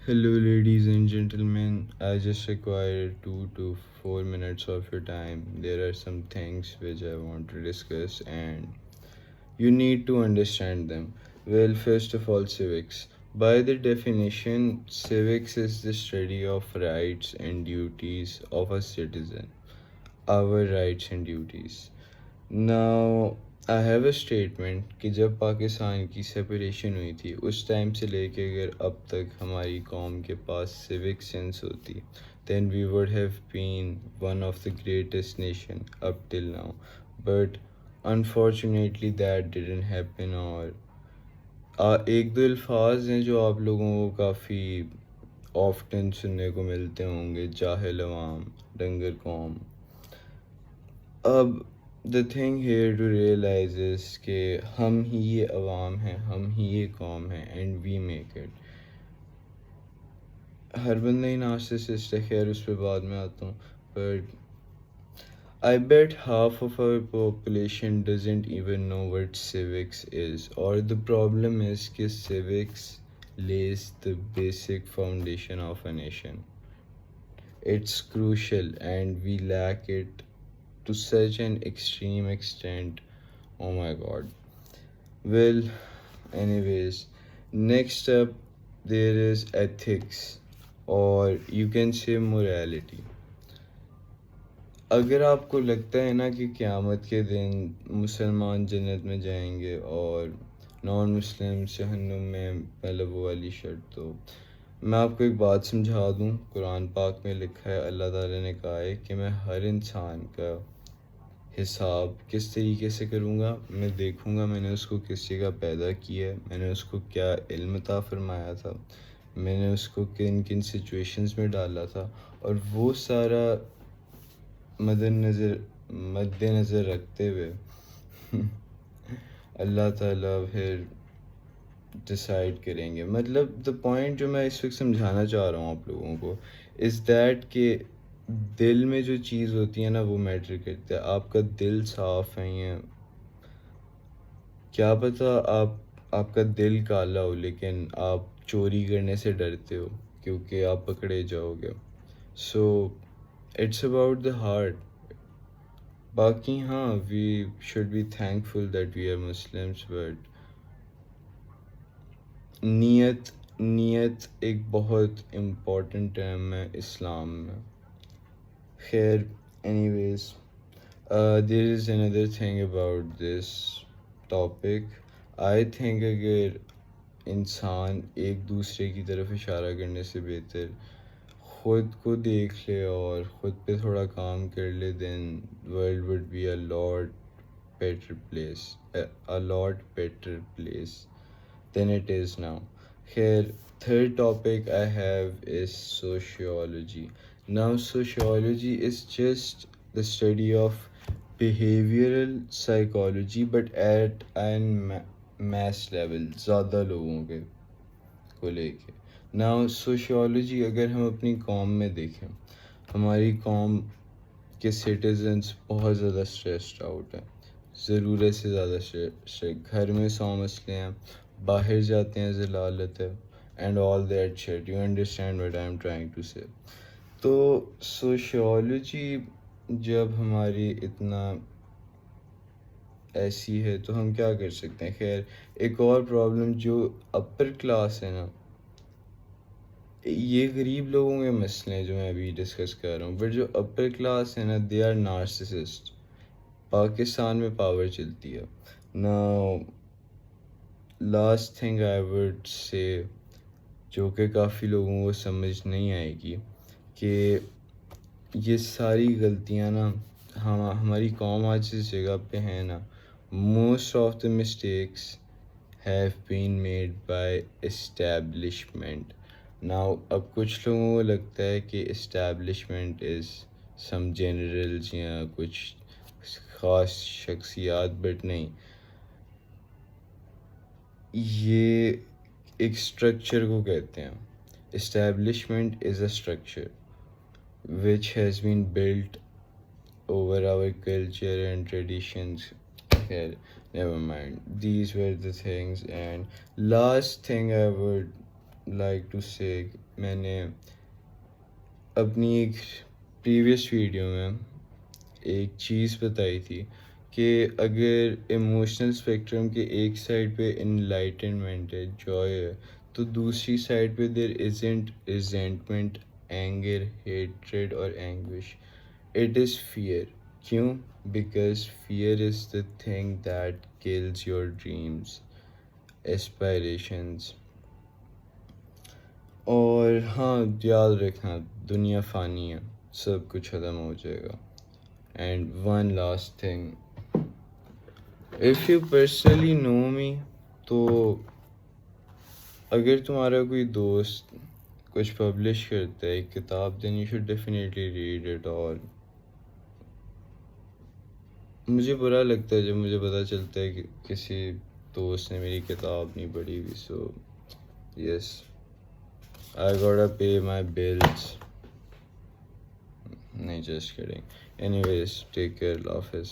Hello, ladies and gentlemen. I just require 2 to 4 minutes of your time. There are some things which I want to discuss, and you need to understand them. Well, first of all, civics. By the definition, civics is the study of rights and duties of a citizen. Our rights and duties. Now, I have a statement कि जब पाकिस्तान की separation हुई थी उस time से लेके अगर अब तक हमारी कौम के पास सिविक सेंस होती then we would have been one of the greatest nation up till now but unfortunately that didn't happen और एक दो अल्फाज हैं जो आप लोगों को काफ़ी ऑफ्टन सुनने को मिलते होंगे जाहिल अवाम डंगर कौम अब the thing here to realise is कि हम ही ये अवाम हैं हम ही ये कौम है एंड वी मेक इट हर बंदा ही नार्सिसिस्ट है खैर उस पर बाद में आता हूँ but I bet half of our population doesn't even know what civics is, or the problem is that civics lays the basic foundation of a nation. It's crucial, and we lack it to such an extreme extent. Oh my god. Well, anyways, next up there is ethics, or you can say morality. अगर आपको लगता है ना कि क़यामत के दिन मुसलमान जन्नत में जाएंगे और नॉन मुस्लिम जहन्नुम में मतलब वो वाली शर्त तो मैं आपको एक बात समझा दूँ कुरान पाक में लिखा है अल्लाह ताला ने कहा है कि मैं हर इंसान का हिसाब किस तरीके से करूँगा मैं देखूँगा मैंने उसको किस जगह पैदा किया है मैंने उसको क्या इल्म अता फरमाया था मैंने उसको किन किन सिचुएशंस में डाला था और वो सारा मद्देनज़र रखते हुए अल्लाह ताला फिर डिसाइड करेंगे मतलब द पॉइंट जो मैं इस वक्त समझाना चाह रहा हूँ आप लोगों को इज़ दैट कि दिल में जो चीज़ होती है ना वो मैटर करता है आपका दिल साफ़ है या क्या पता आपका दिल काला हो लेकिन आप चोरी करने से डरते हो क्योंकि आप पकड़े जाओगे so it's about the heart बाकी हाँ we should be thankful that we are Muslims but नीयत एक बहुत इम्पोर्टेंट टर्म है इस्लाम में खैर anyways there is another thing about this topic I think अगर इंसान एक दूसरे की तरफ इशारा करने से बेहतर ख़ुद को देख ले और ख़ुद पे थोड़ा काम कर ले then world would be a lot better place than it is now खैर third topic I have is sociology now sociology is just the study of behavioural psychology but at an mass level ज़्यादा लोगों के को लेके now sociology अगर हम अपनी कौम में देखें हमारी कौम के सिटीजन्स बहुत ज़्यादा स्ट्रेस्ड आउट हैं ज़रूरत से ज़्यादा स्ट्रेस घर में 100 मसले हैं बाहर जाते हैं ज़लालत है and all that shit you understand what I am trying to say तो सोशियोलॉजी जब हमारी इतना ऐसी है तो हम क्या कर सकते हैं खैर एक और प्रॉब्लम जो अपर क्लास है ना ये गरीब लोगों के मसले हैं जो मैं अभी डिस्कस कर रहा हूँ बट जो अपर क्लास है ना दे आर नार्सिसिस्ट पाकिस्तान में पावर चलती है ना last thing I would say जो कि काफ़ी लोगों को समझ नहीं आएगी कि ये सारी गलतियाँ ना हमारी कौम आज इस जगह पे है ना most of the mistakes have been made by establishment now अब कुछ लोगों को लगता है कि इस्टेब्लिशमेंट इज़ सम जनरल्स या कुछ ख़ास शख्सियात बट नहीं ये एक स्ट्रक्चर को कहते हैं establishment is a structure which has been built over our culture and traditions never mind these were the things and last thing I would like to say, मैंने अपनी एक प्रीवियस वीडियो में एक चीज़ बताई थी कि अगर इमोशनल स्पेक्ट्रम के एक साइड पे इनलाइटनमेंट है, जॉय है, तो दूसरी साइड पे there isn't resentment, anger, hatred और एंग्विश, इट इज़ फियर। क्यों? Because fear is the thing that kills your dreams, aspirations. और हाँ, याद रखना, दुनिया फ़ानी है, सब कुछ ख़त्म हो जाएगा। And one last thing, if you personally know me, तो अगर तुम्हारा कोई दोस्त कुछ पब्लिश करता है एक किताब, then you should definitely read it. और मुझे बुरा लगता है जब मुझे पता चलता है कि किसी दोस्त ने मेरी किताब नहीं पढ़ी हुई। So yes, I gotta pay my bills. नहीं, just kidding. Anyways, take care, हाफिज़।